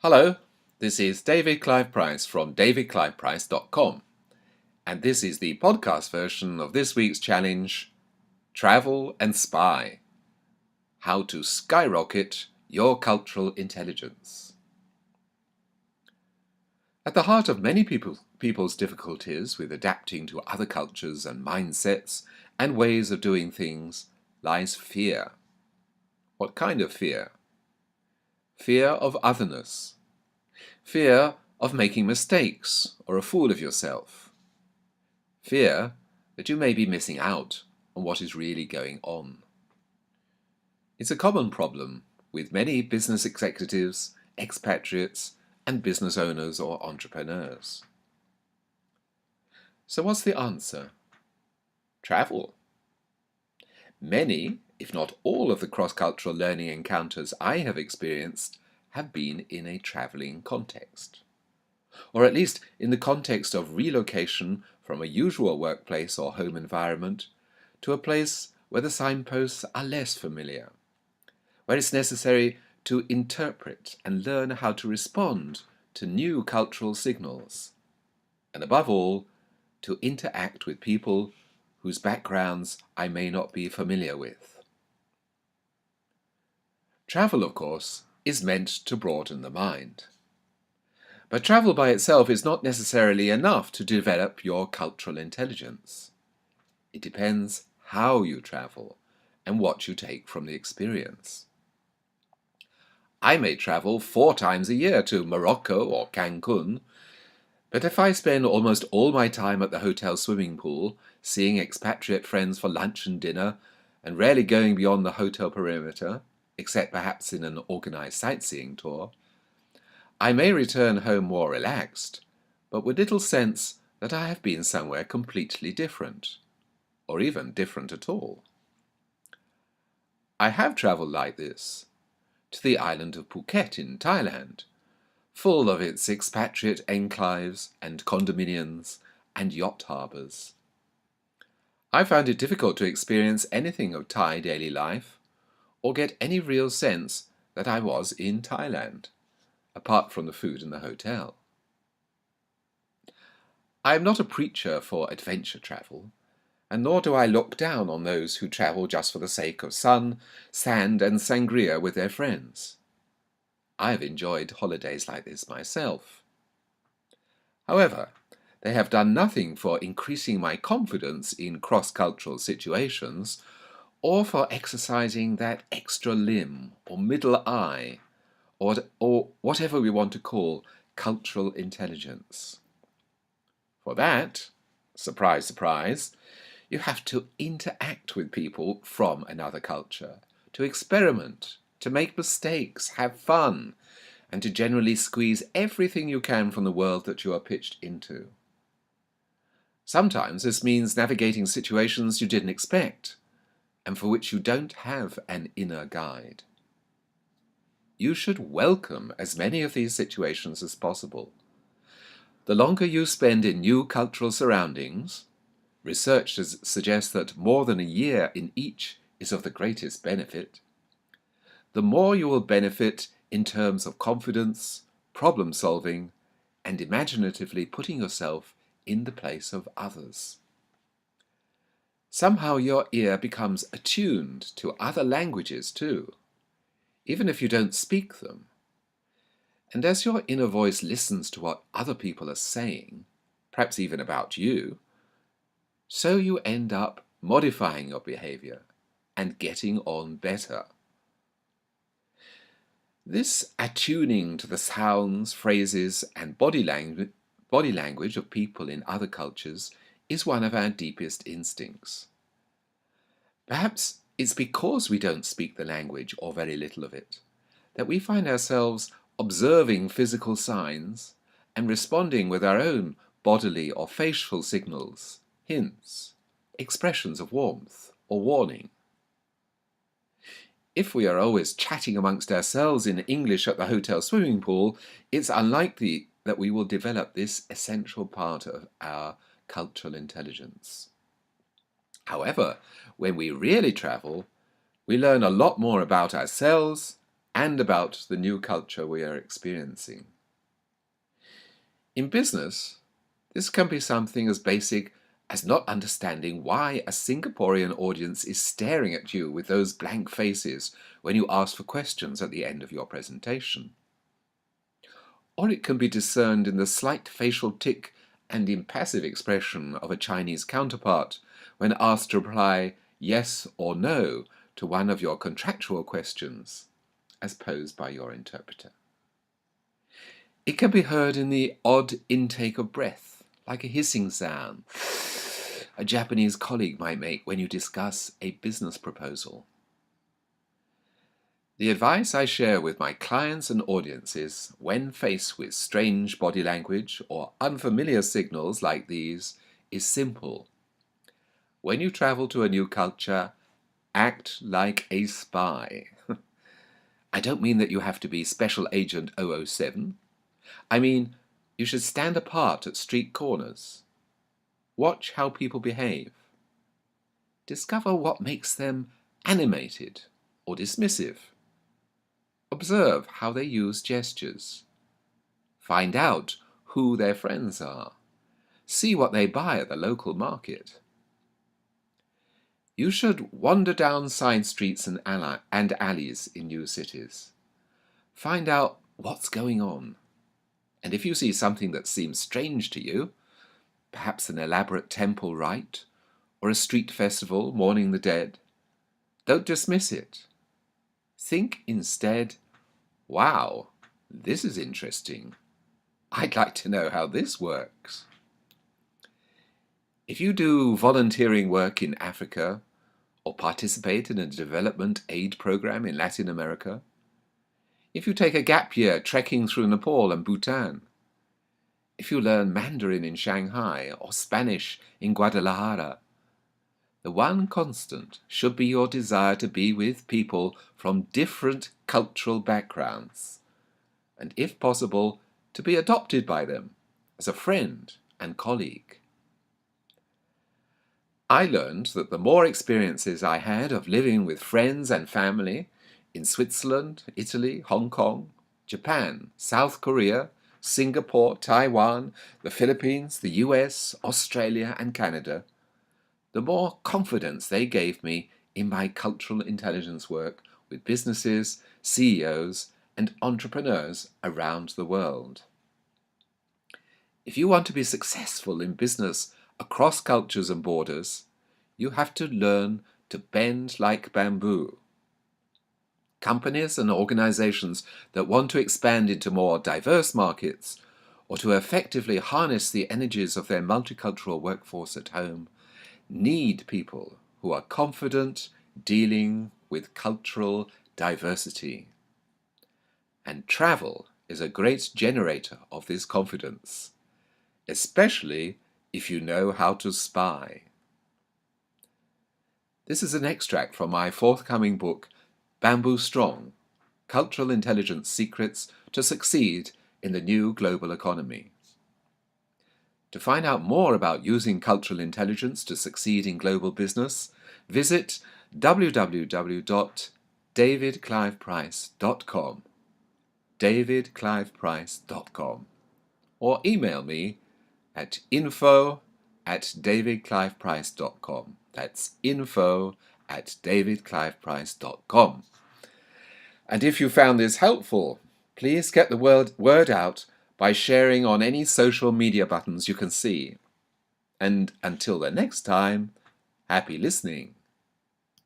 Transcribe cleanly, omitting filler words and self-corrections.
Hello, this is David Clive Price from davidcliveprice.com, and this is the podcast version of this week's challenge, Travel and Spy, How to Skyrocket Your Cultural Intelligence. At the heart of many people's difficulties with adapting to other cultures and mindsets and ways of doing things lies fear. What kind of fear? Fear of otherness. Fear of making mistakes or a fool of yourself. Fear that you may be missing out on what is really going on. It's a common problem with many business executives, expatriates, and business owners or entrepreneurs. So what's the answer? Travel. Many, if not all, of the cross-cultural learning encounters I have experienced have been in a travelling context, or at least in the context of relocation from a usual workplace or home environment to a place where the signposts are less familiar, where it's necessary to interpret and learn how to respond to new cultural signals, and above all, to interact with people whose backgrounds I may not be familiar with. Travel, of course, is meant to broaden the mind. But travel by itself is not necessarily enough to develop your cultural intelligence. It depends how you travel and what you take from the experience. I may travel 4 times a year to Morocco or Cancun, but if I spend almost all my time at the hotel swimming pool, seeing expatriate friends for lunch and dinner, and rarely going beyond the hotel perimeter, except perhaps in an organized sightseeing tour, I may return home more relaxed, but with little sense that I have been somewhere completely different, or even different at all. I have travelled like this, to the island of Phuket in Thailand, full of its expatriate enclaves and condominiums and yacht harbours. I found it difficult to experience anything of Thai daily life, or get any real sense that I was in Thailand, apart from the food in the hotel. I am not a preacher for adventure travel, and nor do I look down on those who travel just for the sake of sun, sand, and sangria with their friends. I have enjoyed holidays like this myself. However, they have done nothing for increasing my confidence in cross-cultural situations, or for exercising that extra limb or middle eye, or whatever we want to call cultural intelligence. For that, surprise, surprise, you have to interact with people from another culture, to experiment, to make mistakes, have fun, and to generally squeeze everything you can from the world that you are pitched into. Sometimes this means navigating situations you didn't expect, and for which you don't have an inner guide. You should welcome as many of these situations as possible. The longer you spend in new cultural surroundings, research suggests that more than a year in each is of the greatest benefit, the more you will benefit in terms of confidence, problem solving, and imaginatively putting yourself in the place of others. Somehow your ear becomes attuned to other languages too, even if you don't speak them. And as your inner voice listens to what other people are saying, perhaps even about you, so you end up modifying your behavior and getting on better. This attuning to the sounds, phrases, and body language of people in other cultures is one of our deepest instincts. Perhaps it's because we don't speak the language, or very little of it, that we find ourselves observing physical signs and responding with our own bodily or facial signals, hints, expressions of warmth or warning. If we are always chatting amongst ourselves in English at the hotel swimming pool, it's unlikely that we will develop this essential part of our cultural intelligence. However, when we really travel, we learn a lot more about ourselves and about the new culture we are experiencing. In business, this can be something as basic as not understanding why a Singaporean audience is staring at you with those blank faces when you ask for questions at the end of your presentation. Or it can be discerned in the slight facial tic and impassive expression of a Chinese counterpart when asked to reply yes or no to one of your contractual questions, as posed by your interpreter. It can be heard in the odd intake of breath, like a hissing sound a Japanese colleague might make when you discuss a business proposal. The advice I share with my clients and audiences when faced with strange body language or unfamiliar signals like these is simple. When you travel to a new culture, act like a spy. I don't mean that you have to be Special Agent 007. I mean, you should stand apart at street corners. Watch how people behave. Discover what makes them animated or dismissive. Observe how they use gestures. Find out who their friends are. See what they buy at the local market. You should wander down side streets and alleys in new cities. Find out what's going on. And if you see something that seems strange to you, perhaps an elaborate temple rite or a street festival mourning the dead, don't dismiss it. Think instead, wow, this is interesting. I'd like to know how this works. If you do volunteering work in Africa or participate in a development aid program in Latin America, if you take a gap year trekking through Nepal and Bhutan, if you learn Mandarin in Shanghai or Spanish in Guadalajara, the one constant should be your desire to be with people from different cultural backgrounds, and if possible, to be adopted by them as a friend and colleague. I learned that the more experiences I had of living with friends and family in Switzerland, Italy, Hong Kong, Japan, South Korea, Singapore, Taiwan, the Philippines, the US, Australia, and Canada, the more confidence they gave me in my cultural intelligence work with businesses, CEOs, and entrepreneurs around the world. If you want to be successful in business across cultures and borders, you have to learn to bend like bamboo. Companies and organizations that want to expand into more diverse markets or to effectively harness the energies of their multicultural workforce at home need people who are confident dealing with cultural diversity. And travel is a great generator of this confidence, especially if you know how to spy. This is an extract from my forthcoming book, Bamboo Strong: Cultural Intelligence Secrets to Succeed in the New Global Economy. To find out more about using cultural intelligence to succeed in global business, visit www.davidcliveprice.com, davidcliveprice.com, or email me at info@davidcliveprice.com. That's info@davidcliveprice.com. And if you found this helpful, please get the word out by sharing on any social media buttons you can see. And until the next time, happy listening.